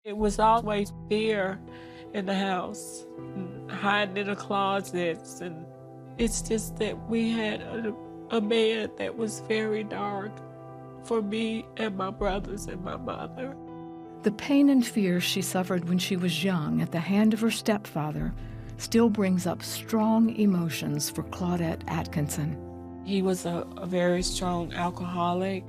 It was always fear in the house, hiding in the closets, and it's just that we had a man that was very dark for me and my brothers and my mother. The pain and fear she suffered when she was young at the hand of her stepfather still brings up strong emotions for Claudette Atkinson. He was a very strong alcoholic.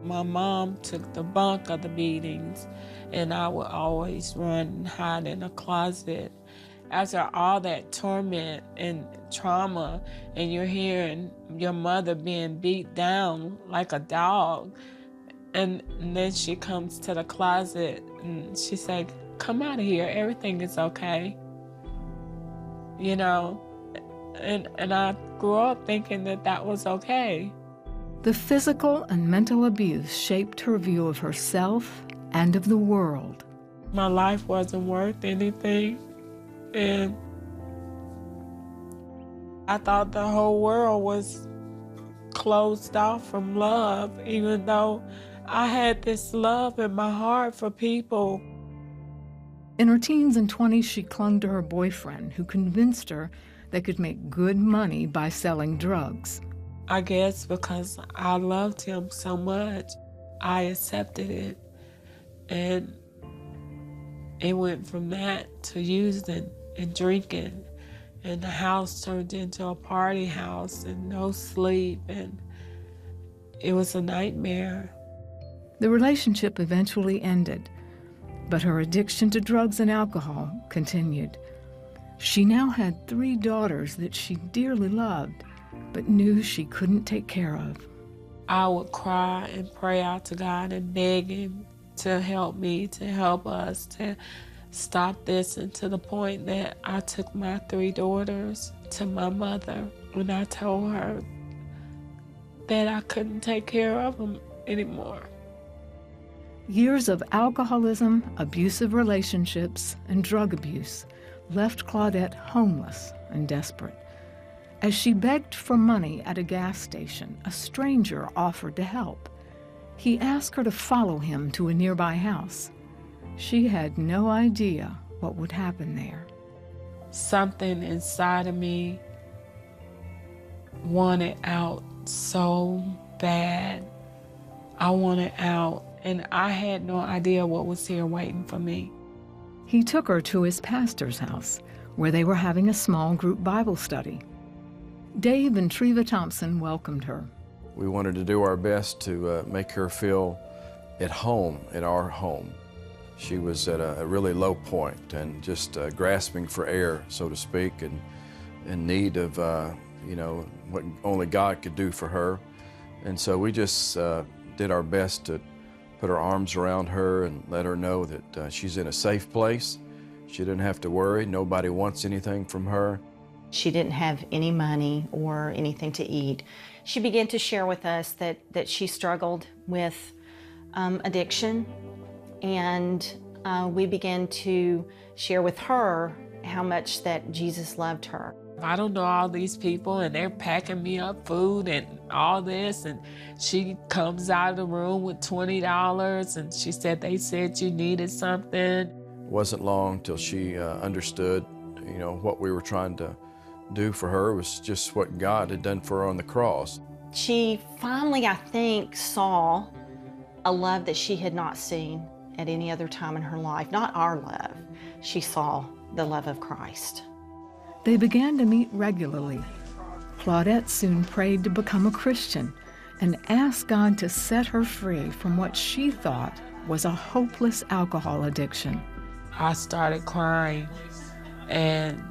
My mom took the brunt of the beatings, and I would always run and hide in a closet. After all that torment and trauma, and you're hearing your mother being beat down like a dog, and then she comes to the closet and she said, "Come out of here, everything is okay." You know, and I grew up thinking that that was okay. The physical and mental abuse shaped her view of herself and of the world. My life wasn't worth anything, and I thought the whole world was closed off from love, even though I had this love in my heart for people. In her teens and 20s, she clung to her boyfriend, who convinced her they could make good money by selling drugs. I guess because I loved him so much, I accepted it. And it went from that to using and drinking. And the house turned into a party house and no sleep. And it was a nightmare. The relationship eventually ended, but her addiction to drugs and alcohol continued. She now had 3 daughters that she dearly loved, but knew she couldn't take care of. I would cry and pray out to God and beg him to help me, to help us, to stop this, and to the point that I took my 3 daughters to my mother and I told her that I couldn't take care of them anymore. Years of alcoholism, abusive relationships, and drug abuse left Claudette homeless and desperate. As she begged for money at a gas station, a stranger offered to help. He asked her to follow him to a nearby house. She had no idea what would happen there. Something inside of me wanted out so bad. I wanted out, and I had no idea what was here waiting for me. He took her to his pastor's house, where they were having a small group Bible study. Dave and Treva Thompson welcomed her. We wanted to do our best to make her feel at home, at our home. She was at a really low point and just grasping for air, so to speak, and in need of, what only God could do for her. And so we just did our best to put our arms around her and let her know that she's in a safe place. She didn't have to worry. Nobody wants anything from her. She didn't have any money or anything to eat. She began to share with us that she struggled with addiction, and we began to share with her how much that Jesus loved her. I don't know all these people, and they're packing me up food and all this, and she comes out of the room with $20, and she said they said you needed something. It wasn't long till she understood, what we were trying to do for her was just what God had done for her on the cross. She finally, I think, saw a love that she had not seen at any other time in her life. Not our love. She saw the love of Christ. They began to meet regularly. Claudette soon prayed to become a Christian and asked God to set her free from what she thought was a hopeless alcohol addiction. I started crying, and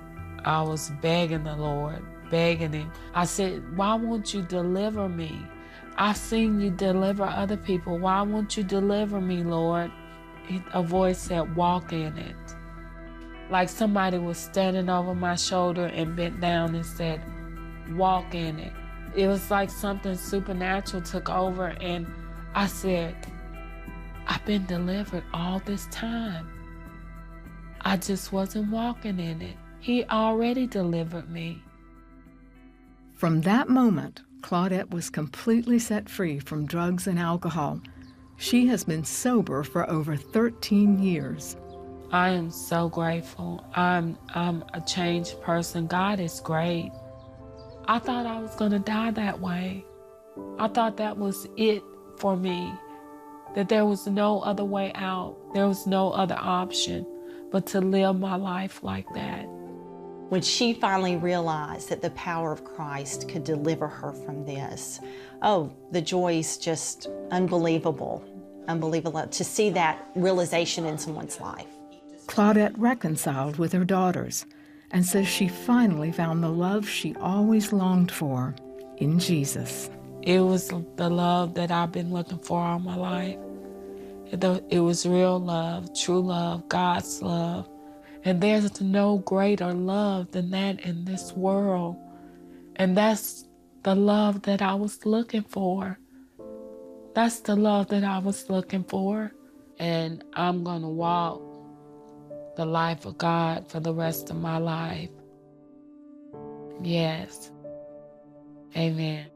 I was begging the Lord, begging him. I said, "Why won't you deliver me? I've seen you deliver other people. Why won't you deliver me, Lord?" A voice said, "Walk in it." Like somebody was standing over my shoulder and bent down and said, "Walk in it." It was like something supernatural took over, and I said, "I've been delivered all this time. I just wasn't walking in it. He already delivered me." From that moment, Claudette was completely set free from drugs and alcohol. She has been sober for over 13 years. I am so grateful. I'm a changed person. God is great. I thought I was going to die that way. I thought that was it for me, that there was no other way out. There was no other option but to live my life like that. When she finally realized that the power of Christ could deliver her from this, oh, the joy is just unbelievable, unbelievable to see that realization in someone's life. Claudette reconciled with her daughters and says she finally found the love she always longed for in Jesus. It was the love that I've been looking for all my life. It was real love, true love, God's love. And there's no greater love than that in this world. And that's the love that I was looking for. That's the love that I was looking for. And I'm going to walk the life of God for the rest of my life. Yes. Amen.